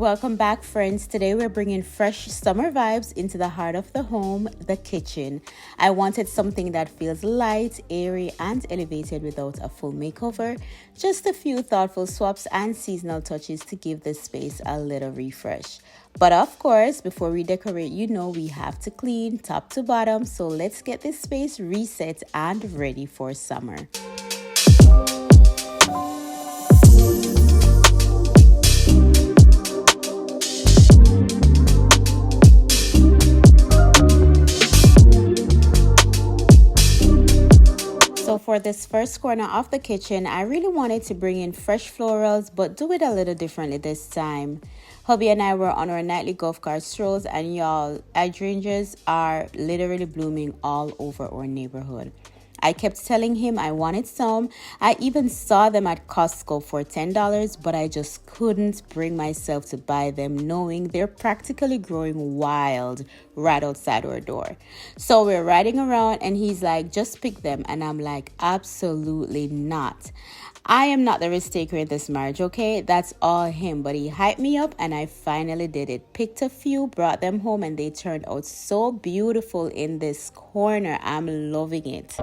Welcome back, friends. Today we're bringing fresh summer vibes into the heart of the home, the kitchen. I wanted something that feels light, airy, and elevated without a full makeover. Just a few thoughtful swaps and seasonal touches to give this space a little refresh. But of course, before we decorate, we have to clean top to bottom. So let's get this space reset and ready for summer. So for this first corner of the kitchen, I really wanted to bring in fresh florals, but do it a little differently this time. Hubby and I were on our nightly golf cart strolls, and y'all, hydrangeas are literally blooming all over our neighborhood. I kept telling him I wanted some. I even saw them at Costco for $10, but I just couldn't bring myself to buy them, knowing they're practically growing wild right outside our door. So we're riding around and he's like, just pick them. And I'm like, absolutely not. I am not the risk taker in this marriage, okay? That's all him, but he hyped me up and I finally did it. Picked a few, brought them home, and they turned out so beautiful in this corner. I'm loving it.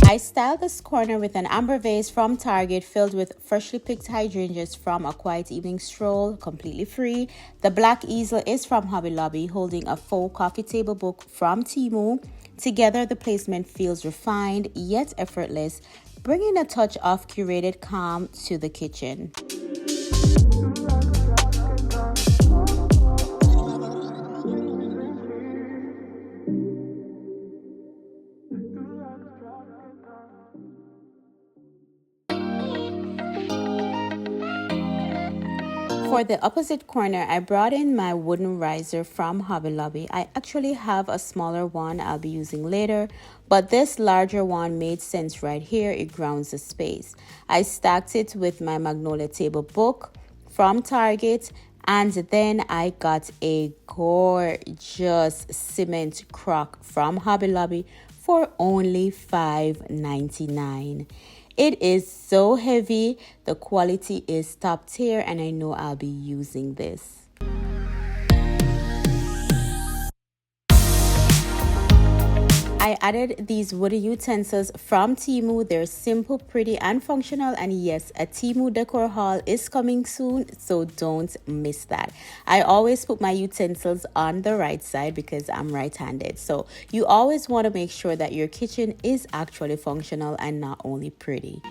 I styled this corner with an amber vase from Target filled with freshly picked hydrangeas from a quiet evening stroll, completely free. The black easel is from Hobby Lobby, holding a faux coffee table book from Temu. Together, the placement feels refined yet effortless, bringing a touch of curated calm to the kitchen. For the opposite corner, I brought in my wooden riser from Hobby Lobby. I actually have a smaller one I'll be using later, but this larger one made sense right here. It grounds the space. I stacked it with my Magnolia table book from Target, and then I got a gorgeous cement crock from Hobby Lobby for only $5.99. It is so heavy, the quality is top tier, and I know I'll be using this. I added these wooden utensils from Temu. They're simple, pretty, and functional. And yes, a Temu Decor haul is coming soon, so don't miss that. I always put my utensils on the right side because I'm right-handed. So you always want to make sure that your kitchen is actually functional and not only pretty.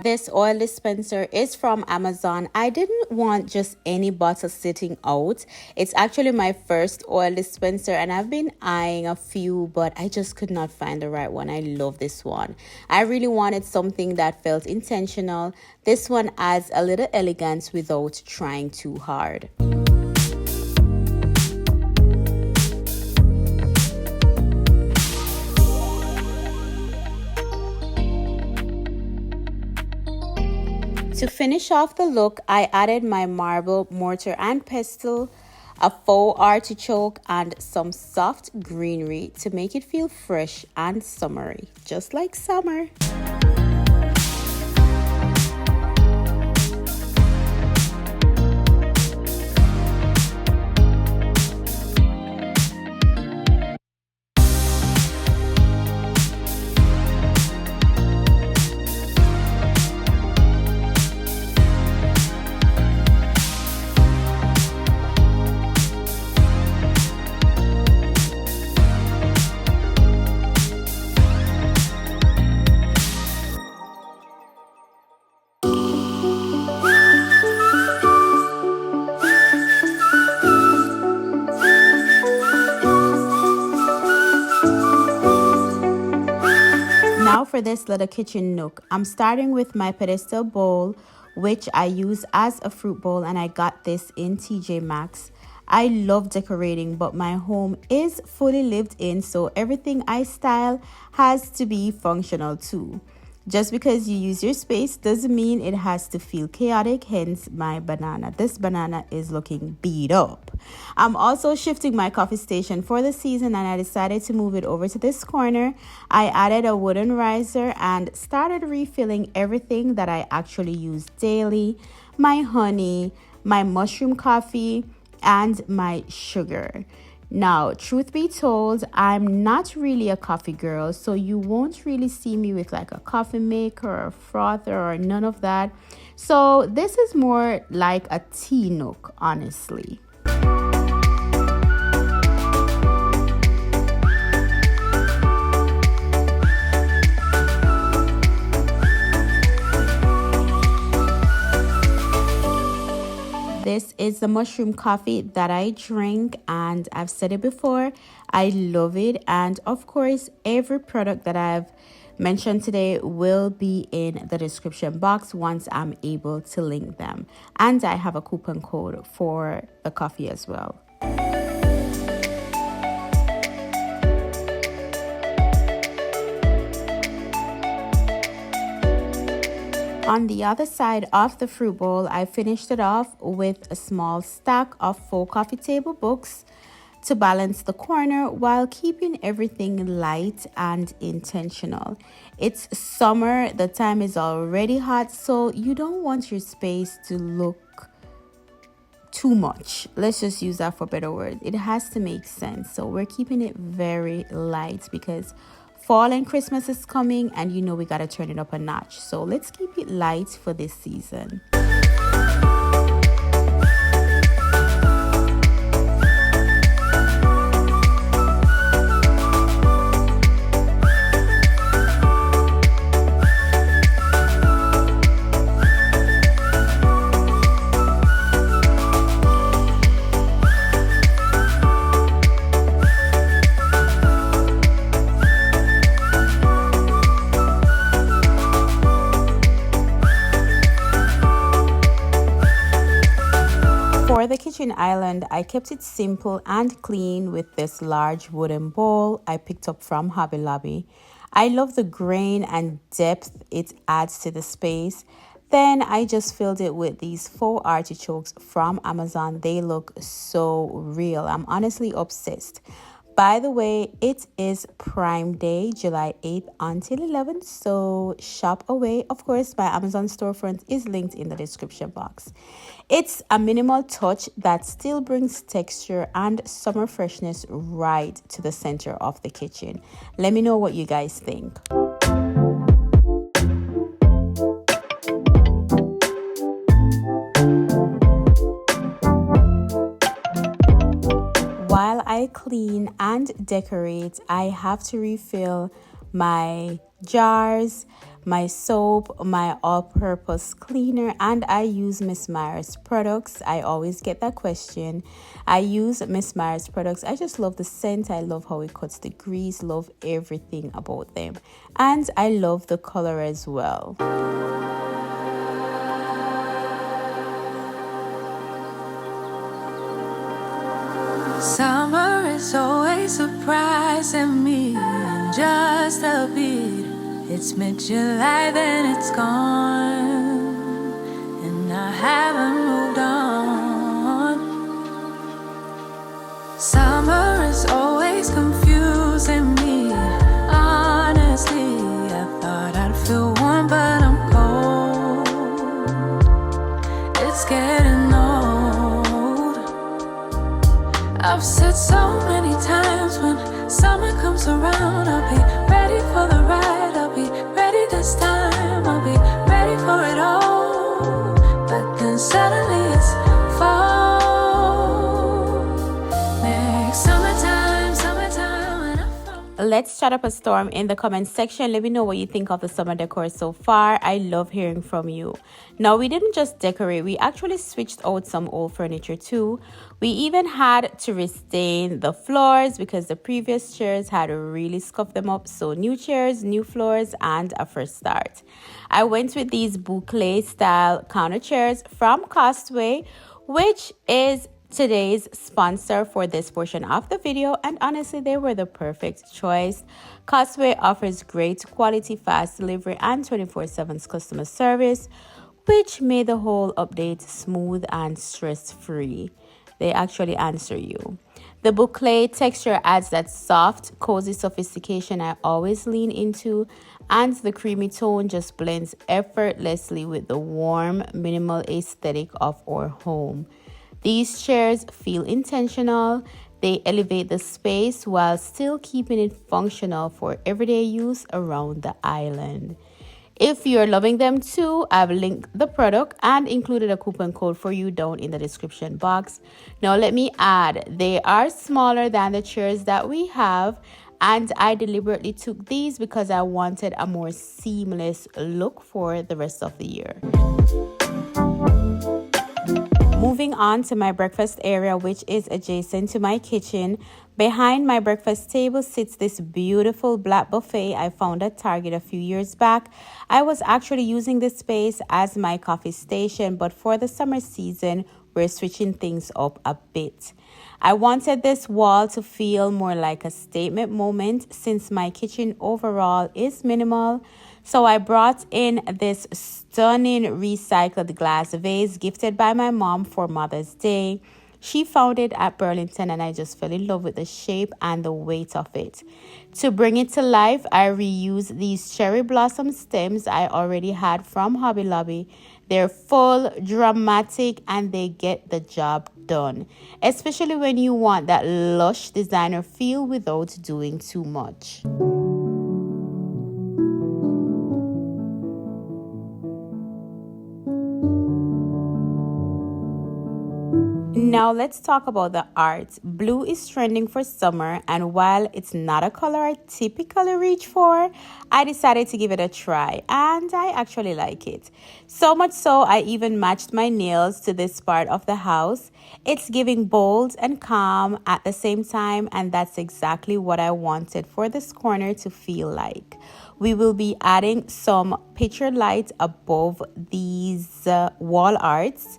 This oil dispenser is from Amazon. I didn't want just any bottle sitting out. It's actually my first oil dispenser and I've been eyeing a few, but I just could not find the right one. I love this one. I really wanted something that felt intentional. This one adds a little elegance without trying too hard. To finish off the look, I added my marble mortar and pestle, a faux artichoke, and some soft greenery to make it feel fresh and summery, just like summer. Now for this little kitchen nook, I'm starting with my pedestal bowl, which I use as a fruit bowl, and I got this in TJ Maxx. I love decorating, but my home is fully lived in, so everything I style has to be functional too. Just because you use your space doesn't mean it has to feel chaotic, hence my banana. This banana is looking beat up. I'm also shifting my coffee station for the season and I decided to move it over to this corner. I added a wooden riser and started refilling everything that I actually use daily. My honey, my mushroom coffee, and my sugar. Now, truth be told, I'm not really a coffee girl, so you won't really see me with like a coffee maker or a frother or none of that. So this is more like a tea nook, honestly. This is the mushroom coffee that I drink, and I've said it before, I love it. And of course, every product that I've mentioned today will be in the description box once I'm able to link them. And I have a coupon code for the coffee as well. On the other side of the fruit bowl, I finished it off with a small stack of 4 coffee table books to balance the corner while keeping everything light and intentional. It's summer, the time is already hot, so you don't want your space to look too much. Let's just use that for better words. It has to make sense. So we're keeping it very light because fall and Christmas is coming and you know we gotta turn it up a notch. So let's keep it light for this season. For the kitchen island, I kept it simple and clean with this large wooden bowl I picked up from Hobby Lobby. I love the grain and depth it adds to the space. Then I just filled it with these 4 artichokes from Amazon. They look so real. I'm honestly obsessed. By the way, it is Prime Day, July 8th until 11th, so shop away. Of course, my Amazon storefront is linked in the description box. It's a minimal touch that still brings texture and summer freshness right to the center of the kitchen. Let me know what you guys think. While I clean and decorate, I have to refill my jars, my soap, my all-purpose cleaner, and I use Miss Myers products. I always get that question. I use Miss Myers products. I just love the scent. I love how it cuts the grease. Love everything about them. And I love the color as well. Summer is always surprising me in just a bit. It's mid-July, then it's gone, and I haven't moved on. Summer is always confusing me. Honestly, I thought I'd feel warm, but I'm cold. It's getting old. I've said so many times when summer comes around, I'll be ready for the ride. I'll be ready this time. I'll be ready for it all. But then suddenly it's fall. Next summertime, when I fall. Let's chat up a storm in the comment section. Let me know what you think of the summer decor so far. I love hearing from you. Now, we didn't just decorate, we actually switched out some old furniture too. We even had to restain the floors because the previous chairs had really scuffed them up. So new chairs, new floors, and a fresh start. I went with these boucle style counter chairs from Costway, which is today's sponsor for this portion of the video, and honestly they were the perfect choice. Causeway offers great quality fast delivery and 24/7 customer service, which made the whole update smooth and stress-free. They actually answer you. The boucle texture adds that soft, cozy sophistication I always lean into, and the creamy tone just blends effortlessly with the warm, minimal aesthetic of our home. These chairs feel intentional. They elevate the space while still keeping it functional for everyday use around the island. If you're loving them too, I've linked the product and included a coupon code for you down in the description box. Now let me add, they are smaller than the chairs that we have, and I deliberately took these because I wanted a more seamless look for the rest of the year. Moving on to my breakfast area, which is adjacent to my kitchen. Behind my breakfast table sits this beautiful black buffet I found at Target a few years back. I was actually using this space as my coffee station, but for the summer season, we're switching things up a bit. I wanted this wall to feel more like a statement moment since my kitchen overall is minimal. So I brought in this stunning recycled glass vase gifted by my mom for Mother's Day. She found it at Burlington and I just fell in love with the shape and the weight of it. To bring it to life, I reused these cherry blossom stems I already had from Hobby Lobby. They're full, dramatic, and they get the job done, especially when you want that lush designer feel without doing too much. Now let's talk about the art. Blue is trending for summer, and while it's not a color I typically reach for, I decided to give it a try and I actually like it. So much so I even matched my nails to this part of the house. It's giving bold and calm at the same time, and that's exactly what I wanted for this corner to feel like. We will be adding some picture light above these wall arts,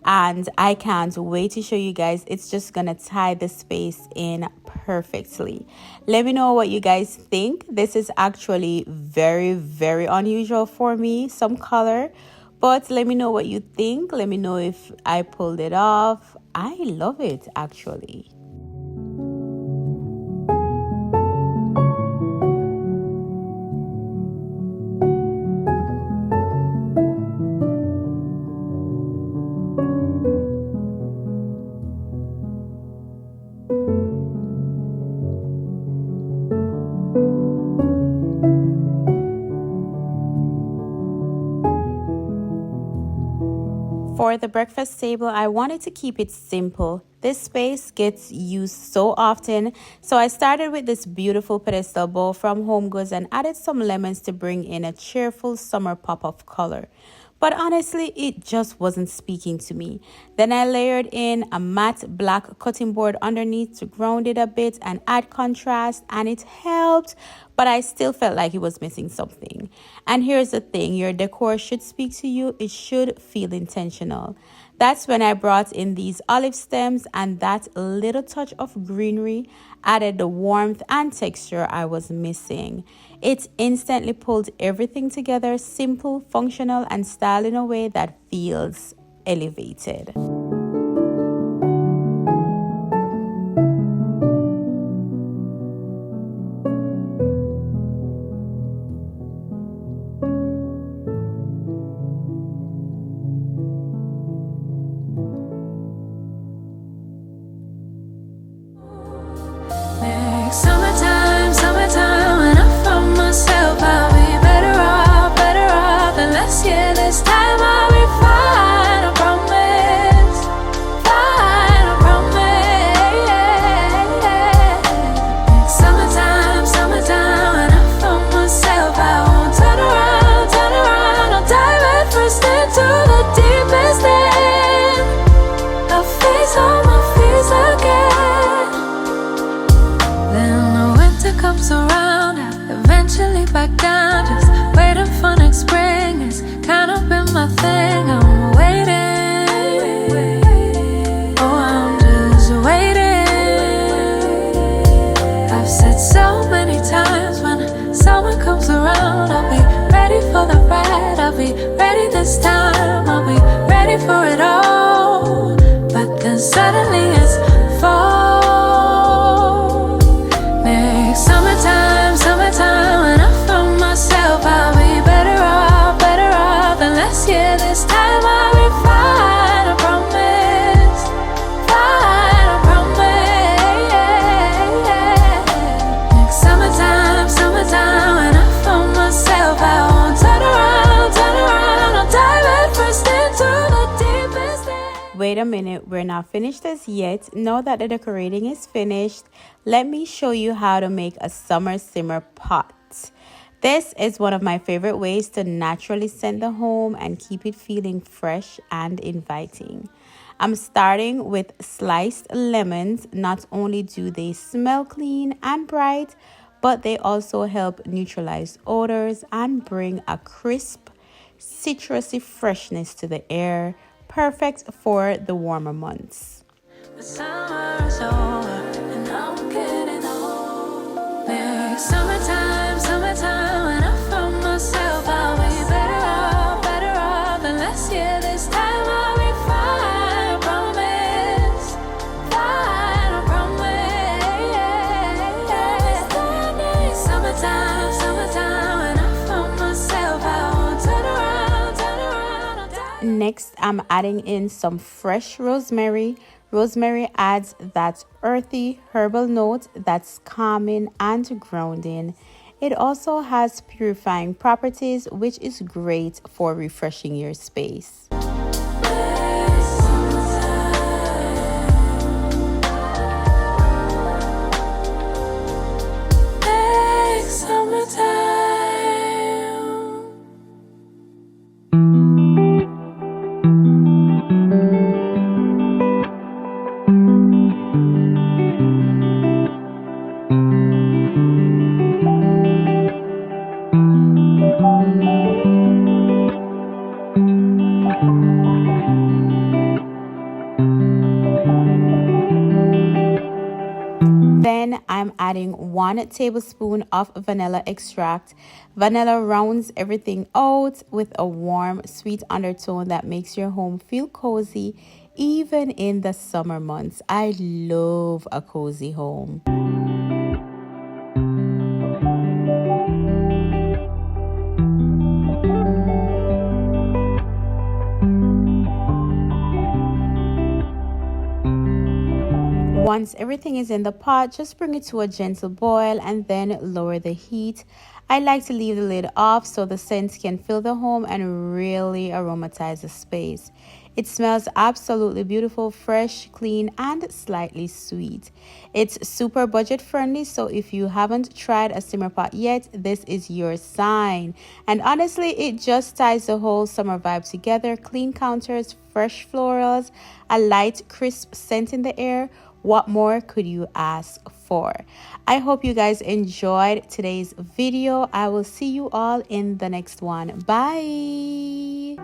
and I can't wait to show you guys. It's just gonna tie the space in perfectly. Let me know what you guys think. This is actually very, very unusual for me, some color, but let me know what you think. Let me know if I pulled it off. I love it actually. For the breakfast table, I wanted to keep it simple. This space gets used so often, so I started with this beautiful pedestal bowl from Home Goods and added some lemons to bring in a cheerful summer pop of color. But honestly, it just wasn't speaking to me. Then I layered in a matte black cutting board underneath to ground it a bit and add contrast, and it helped, but I still felt like it was missing something. And here's the thing, your decor should speak to you. It should feel intentional. That's when I brought in these olive stems, and that little touch of greenery added the warmth and texture I was missing. It instantly pulled everything together, simple, functional, and styled in a way that feels elevated. Summertime, summertime, when I found myself, I'll be better off, and last year this time I'll be fine, I promise. this time I'll be ready for it all. But then suddenly it's fall. Next summertime, summertime, when I found myself, I'll be better off than last year. This time I'll be fine, I promise. Fine, I promise. Next summertime, summertime, when I found myself, I won't turn around, I'll dive head first into the deepest end. Wait a minute, we're not finished this yet. Now that the decorating is finished, let me show you how to make a summer simmer pot. This is one of my favorite ways to naturally scent the home and keep it feeling fresh and inviting. I'm starting with sliced lemons. Not only do they smell clean and bright, but they also help neutralize odors and bring a crisp, citrusy freshness to the air, perfect for the warmer months. The summer is over and I'm getting old. Next summertime, summertime, when I found myself, I'll be better off than last year. This time I'll be fine, I promise. Fine, I promise. Summertime, summertime, when I found myself, I won't turn around, I'll die. Next, I'm adding in some fresh rosemary. Rosemary adds that earthy herbal note that's calming and grounding. It also has purifying properties, which is great for refreshing your space. Then I'm adding 1 tablespoon of vanilla extract. Vanilla rounds everything out with a warm, sweet undertone that makes your home feel cozy even in the summer months. I love a cozy home. Once everything is in the pot, just bring it to a gentle boil and then lower the heat. I like to leave the lid off so the scents can fill the home and really aromatize the space. It smells absolutely beautiful, fresh, clean, and slightly sweet. It's super budget friendly, so if you haven't tried a simmer pot yet, this is your sign. And honestly, it just ties the whole summer vibe together. Clean counters, fresh florals, a light, crisp scent in the air. What more could you ask for? I hope you guys enjoyed today's video. I will see you all in the next one. Bye.